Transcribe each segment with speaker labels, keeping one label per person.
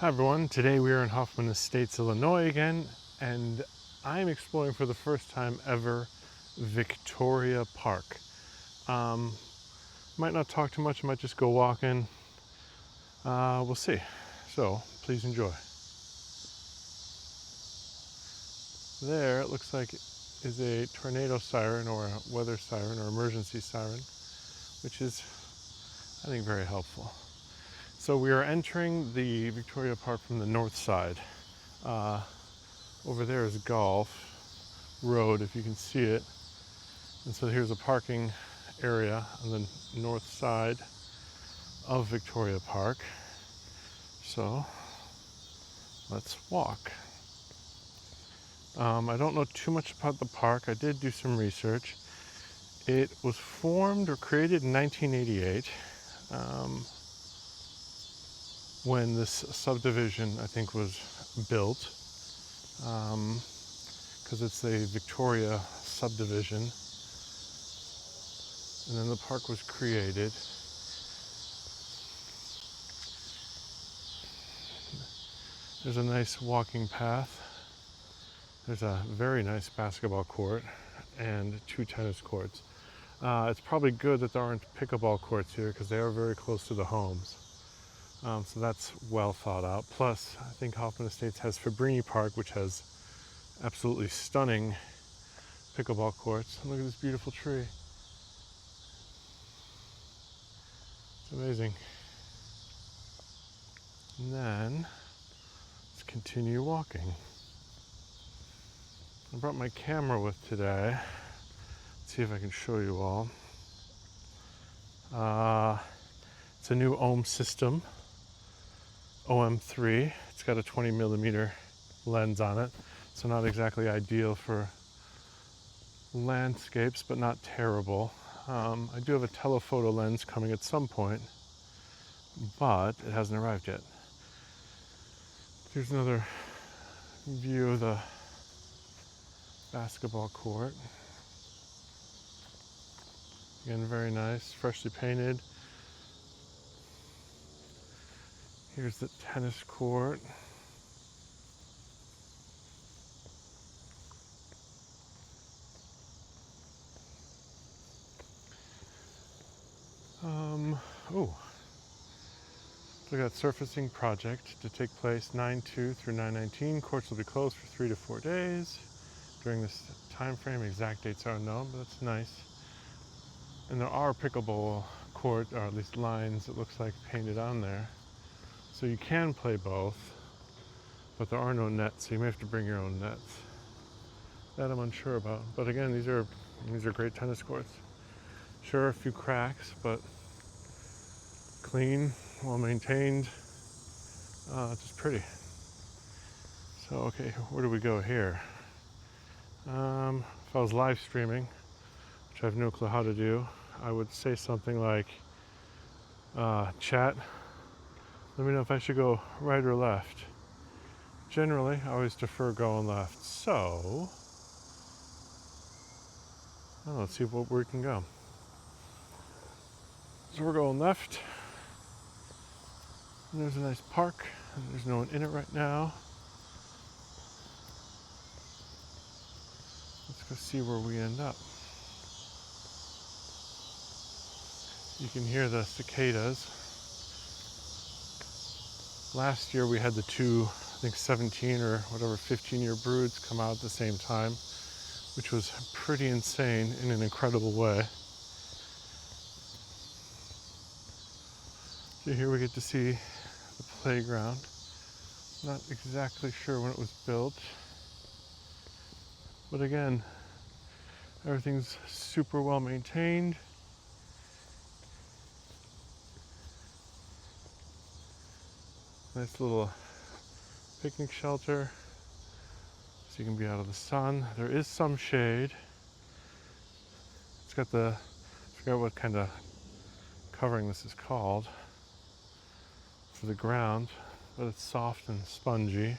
Speaker 1: Hi everyone, today we are in Hoffman Estates, Illinois again, and I'm exploring for the first time ever Victoria Park. Might not talk too much, I might just go walking. We'll see. So please enjoy. There, it looks like is a tornado siren or a weather siren or emergency siren, which is, I think, very helpful. So we are entering the Victoria Park from the north side. Over there is Golf Road, if you can see it. And so here's a parking area on the north side of Victoria Park. So let's walk. I don't know too much about the park. I did do some research. It was formed or created in 1988. When this subdivision, I think, was built, because it's the Victoria subdivision, and then the park was created. There's a nice walking path. There's a very nice basketball court and 2 tennis courts. It's probably good that there aren't pickleball courts here because they are very close to the homes. So that's well thought out. Plus, I think Hoffman Estates has Fabrini Park, which has absolutely stunning pickleball courts. And look at this beautiful tree. It's amazing. And then, let's continue walking. I brought my camera with today. Let's see if I can show you all. It's a new ohm system. OM3. It's got a 20 millimeter lens on it, so not exactly ideal for landscapes, but not terrible. I do have a telephoto lens coming at some point, but it hasn't arrived yet. Here's another view of the basketball court. Again, very nice, freshly painted. Here's the tennis court. Look at that surfacing project to take place 9/2 through 9/19. Courts will be closed for 3 to 4 days during this time frame. Exact dates are unknown, but that's nice. And there are pickleball court, or at least lines, it looks like, painted on there. So you can play both, but there are no nets, so you may have to bring your own nets. That I'm unsure about. But again, these are great tennis courts. Sure, a few cracks, but clean, well maintained, just pretty. So, okay, where do we go here? If I was live streaming, which I have no clue how to do, I would say something like, chat, let me know if I should go right or left. Generally, I always defer going left. So, let's see where we can go. So we're going left. And there's a nice park, and there's no one in it right now. Let's go see where we end up. You can hear the cicadas. Last year we had the 2, I think 17 or whatever 15-year broods come out at the same time, which was pretty insane in an incredible way. So here we get to see the playground. Not exactly sure when it was built, but again, everything's super well maintained. Nice little picnic shelter, so you can be out of the sun. There is some shade. It's got the, I forgot what kind of covering this is called for the ground, but it's soft and spongy,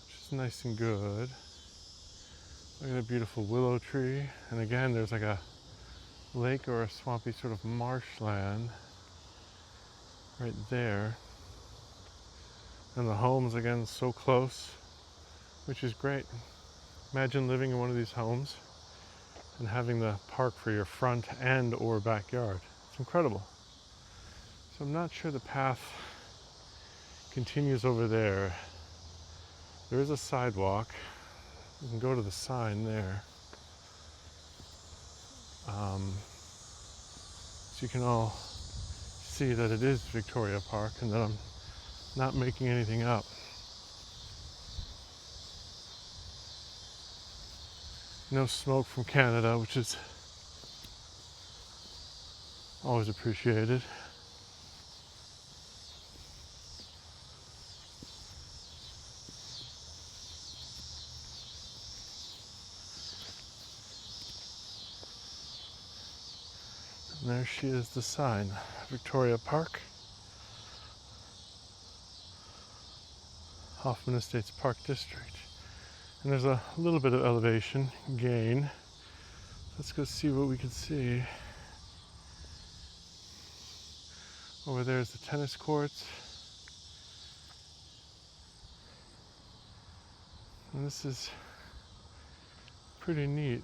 Speaker 1: which is nice and good. Look at that beautiful willow tree. And again, there's like a lake or a swampy sort of marshland right there. And the homes, again, so close, which is great. Imagine living in one of these homes and having the park for your front and or backyard. It's incredible. So I'm not sure the path continues over there. There is a sidewalk. You can go to the sign there. So you can all see that it is Victoria Park and that I'm not making anything up. No smoke from Canada, which is always appreciated. And there she is, the sign, Victoria Park. Hoffman Estates Park District. And there's a little bit of elevation gain. Let's go see what we can see. Over there is the tennis courts. And this is pretty neat.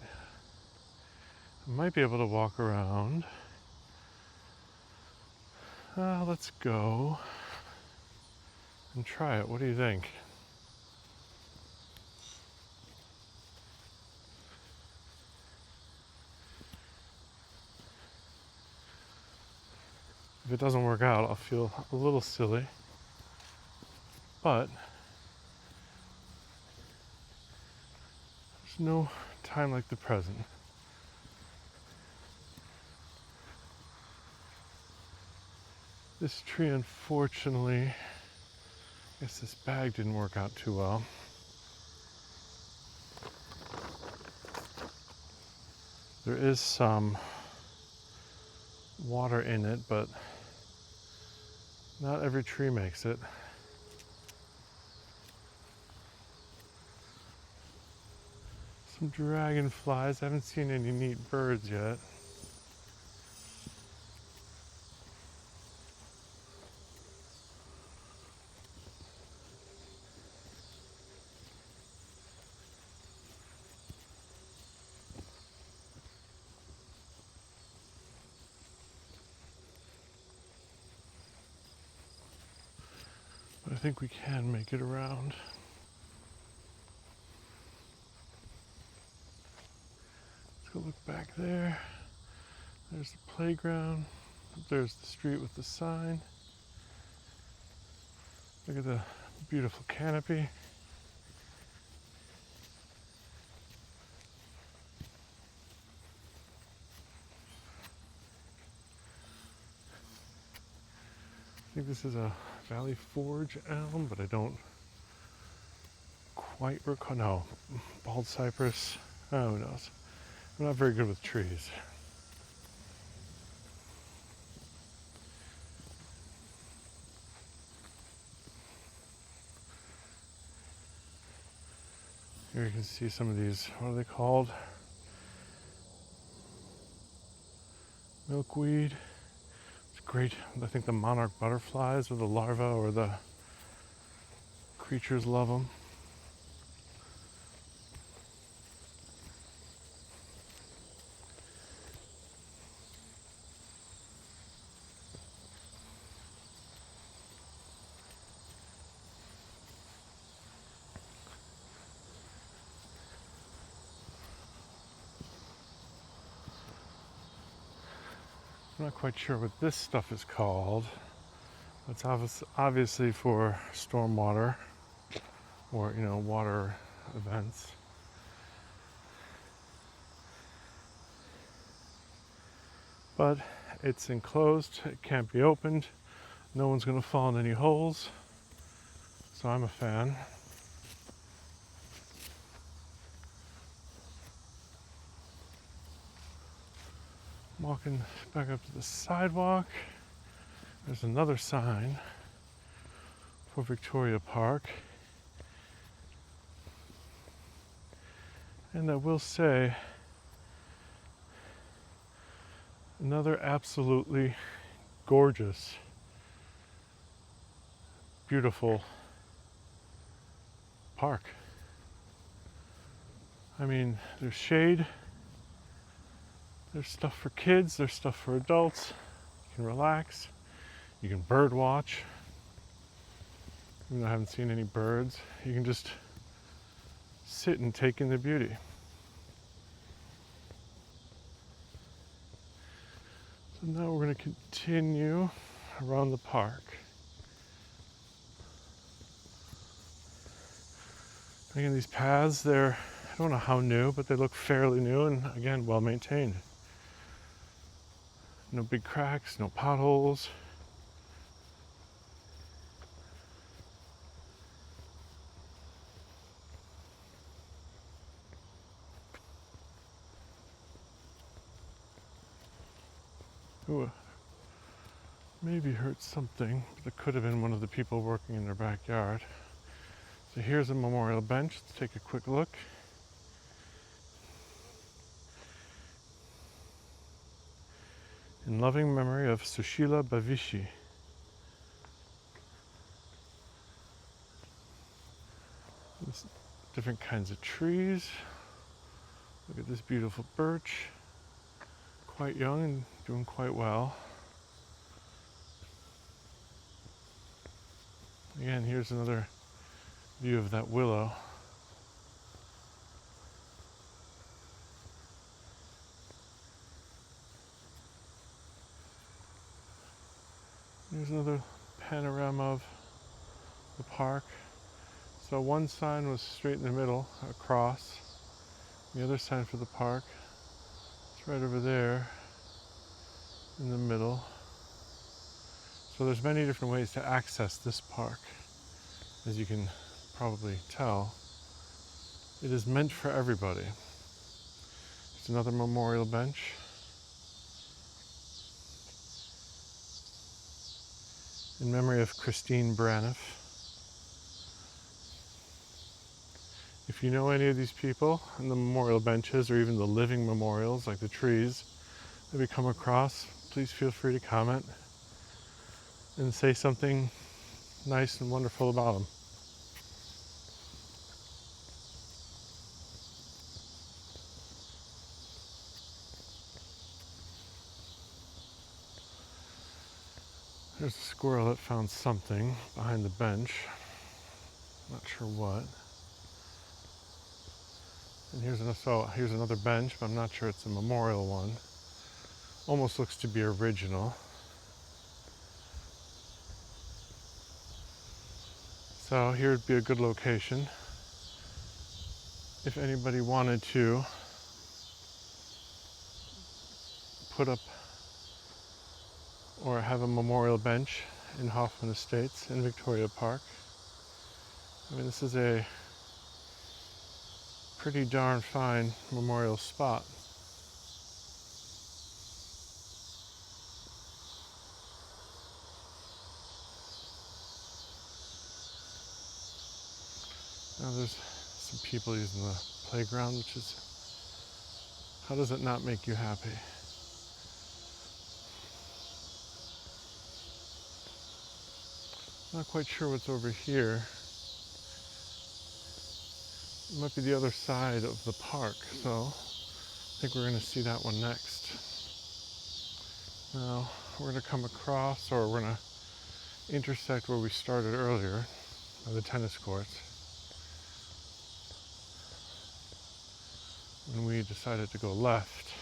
Speaker 1: I might be able to walk around. Let's go and try it. What do you think? If it doesn't work out, I'll feel a little silly, but there's no time like the present. This tree, unfortunately, I guess this bag didn't work out too well. There is some water in it, but not every tree makes it. Some dragonflies. I haven't seen any neat birds yet. But I think we can make it around. Let's go look back there. There's the playground. There's the street with the sign. Look at the beautiful canopy. I think this is a Valley Forge elm, but I don't quite recall. No, bald cypress. Oh, who knows? I'm not very good with trees. Here you can see some of these, what are they called? Milkweed. It's great. I think the monarch butterflies or the larvae or the creatures love them. I'm not quite sure what this stuff is called. It's obviously for stormwater or, water events. But it's enclosed, it can't be opened, no one's going to fall in any holes, so I'm a fan. Walking back up to the sidewalk. There's another sign for Victoria Park. And I will say, another absolutely gorgeous, beautiful park. I mean, there's shade, there's stuff for kids, there's stuff for adults. You can relax, you can bird watch. Even though I haven't seen any birds, you can just sit and take in the beauty. So now we're going to continue around the park. Again, these paths, they're, I don't know how new, but they look fairly new and again, well maintained. No big cracks, no potholes. Ooh, maybe hurt something, but it could have been one of the people working in their backyard. So here's a memorial bench. Let's take a quick look. In loving memory of Sushila Bavishi. There's different kinds of trees. Look at this beautiful birch. Quite young and doing quite well. Again, here's another view of that willow. Here's another panorama of the park. So one sign was straight in the middle, across. The other sign for the park, it's right over there in the middle. So there's many different ways to access this park. As you can probably tell, it is meant for everybody. It's another memorial bench. In memory of Christine Braniff. If you know any of these people on the memorial benches or even the living memorials like the trees that we come across, please feel free to comment and say something nice and wonderful about them. There's a squirrel that found something behind the bench. Not sure what. And here's another bench, but I'm not sure it's a memorial one. Almost looks to be original. So here would be a good location if anybody wanted to put up or have a memorial bench in Hoffman Estates in Victoria Park. I mean, this is a pretty darn fine memorial spot. Now there's some people using the playground, which is, how does it not make you happy? Not quite sure what's over here. It might be the other side of the park, so I think we're going to see that one next. Now we're going to come across, or we're going to intersect where we started earlier, by the tennis courts. And we decided to go left.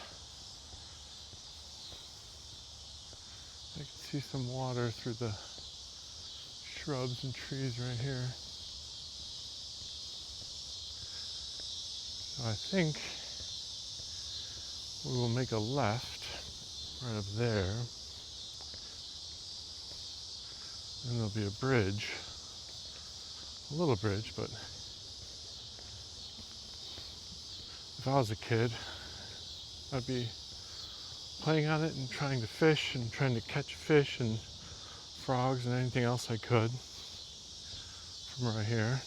Speaker 1: I can see some water through the shrubs and trees right here. So I think we will make a left right up there. And there'll be a bridge. A little bridge, but if I was a kid, I'd be playing on it and trying to fish and trying to catch fish and frogs and anything else I could from right here.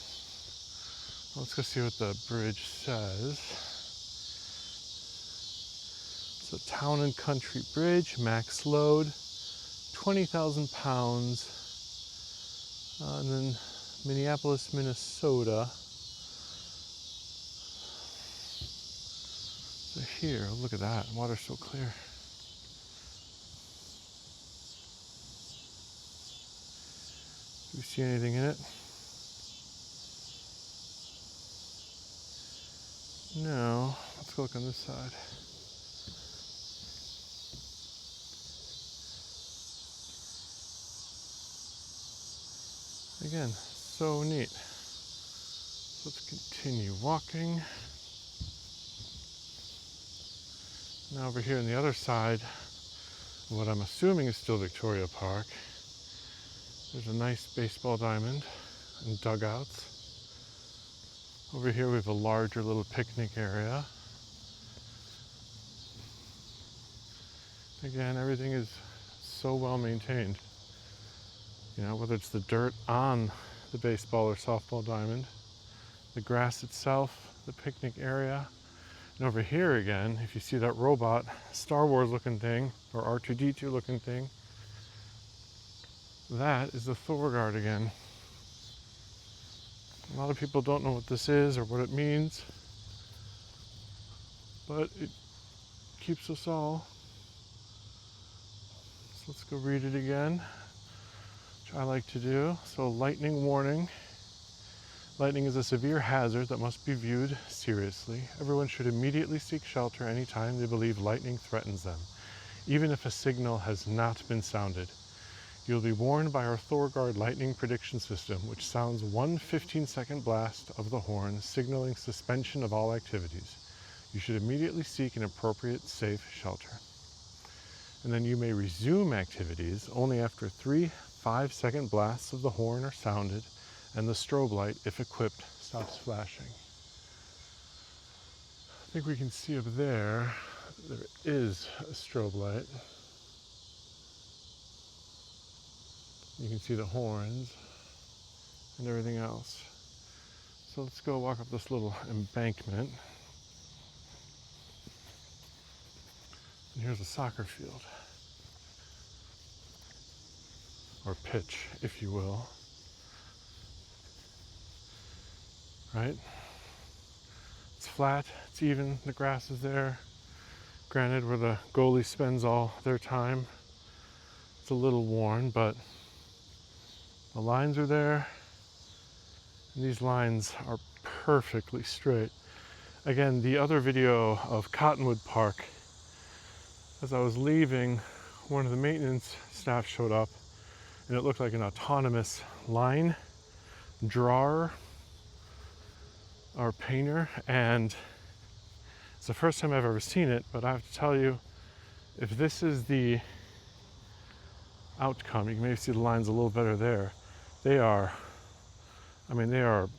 Speaker 1: Let's go see what the bridge says. It's a town and country bridge, max load, 20,000 pounds. And then Minneapolis, Minnesota. So here, look at that, water's so clear. Do we see anything in it? No. Let's go look on this side. Again, so neat. Let's continue walking. Now over here on the other side, what I'm assuming is still Victoria Park, there's a nice baseball diamond and dugouts. Over here we have a larger little picnic area. Again, everything is so well maintained. You know, whether it's the dirt on the baseball or softball diamond, the grass itself, the picnic area. And over here again, if you see that robot, Star Wars looking thing, or R2-D2 looking thing, that is the Thorgard again. A lot of people don't know what this is or what it means, but it keeps us all. So let's go read it again, which I like to do. So lightning warning. Lightning is a severe hazard that must be viewed seriously. Everyone should immediately seek shelter anytime they believe lightning threatens them, even if a signal has not been sounded. You'll be warned by our Thorgard lightning prediction system, which sounds one 15-second blast of the horn, signaling suspension of all activities. You should immediately seek an appropriate, safe shelter. And then you may resume activities only after 3 5-second blasts of the horn are sounded and the strobe light, if equipped, stops flashing. I think we can see up there, there is a strobe light. You can see the horns and everything else. So let's go walk up this little embankment. And here's a soccer field. Or pitch, if you will. Right? It's flat, it's even, the grass is there. Granted, where the goalie spends all their time, it's a little worn, but the lines are there. And these lines are perfectly straight. Again, the other video of Cottonwood Park, as I was leaving, one of the maintenance staff showed up and it looked like an autonomous line drawer or painter, and it's the first time I've ever seen it, but I have to tell you, if this is the outcome, you can maybe see the lines a little better there. They are, I mean, they are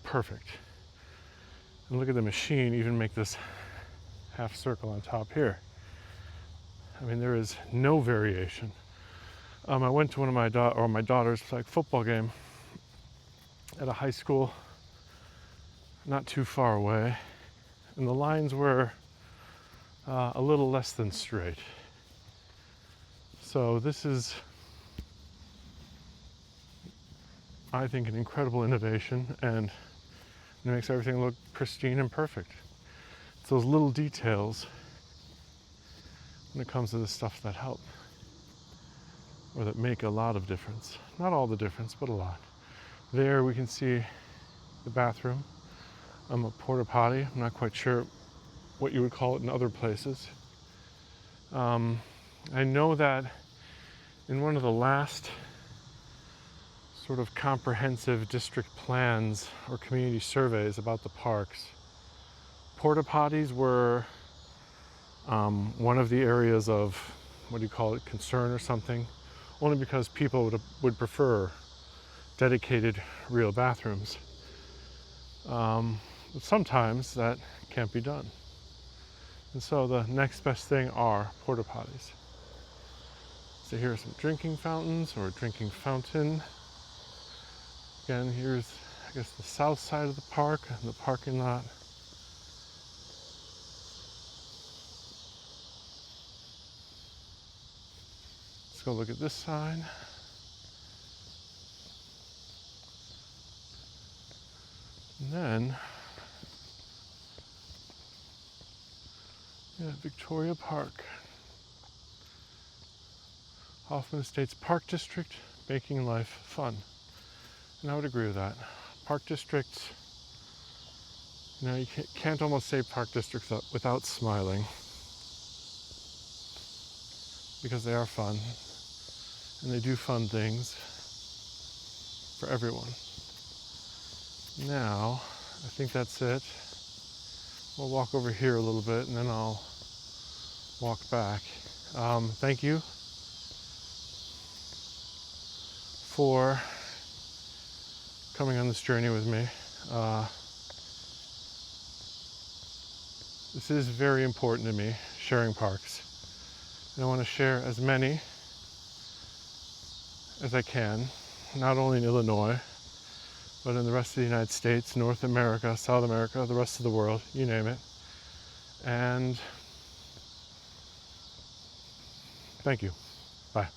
Speaker 1: perfect. And look at the machine even make this half circle on top here. I mean, there is no variation. I went to one of my daughter's like football game at a high school not too far away, and the lines were a little less than straight. So this is, I think, an incredible innovation, and it makes everything look pristine and perfect. It's those little details when it comes to this stuff that help, or that make a lot of difference. Not all the difference, but a lot. There we can see the bathroom. A porta potty. I'm not quite sure what you would call it in other places. I know that in one of the last sort of comprehensive district plans or community surveys about the parks, porta potties were one of the areas of, what do you call it, concern or something, only because people would prefer dedicated real bathrooms. But sometimes that can't be done. And so the next best thing are porta potties. So here are some drinking fountains, or a drinking fountain. Again, here's, I guess, the south side of the park and the parking lot. Let's go look at this side. And then Yeah, Victoria Park. Hoffman Estates Park District, making life fun. And I would agree with that. Park districts, you know, you can't almost say park districts without smiling, because they are fun and they do fun things for everyone. Now, I think that's it. We'll walk over here a little bit and then I'll walk back. Thank you for coming on this journey with me. This is very important to me, sharing parks. And I want to share as many as I can, not only in Illinois, but in the rest of the United States, North America, South America, the rest of the world, you name it. And thank you. Bye.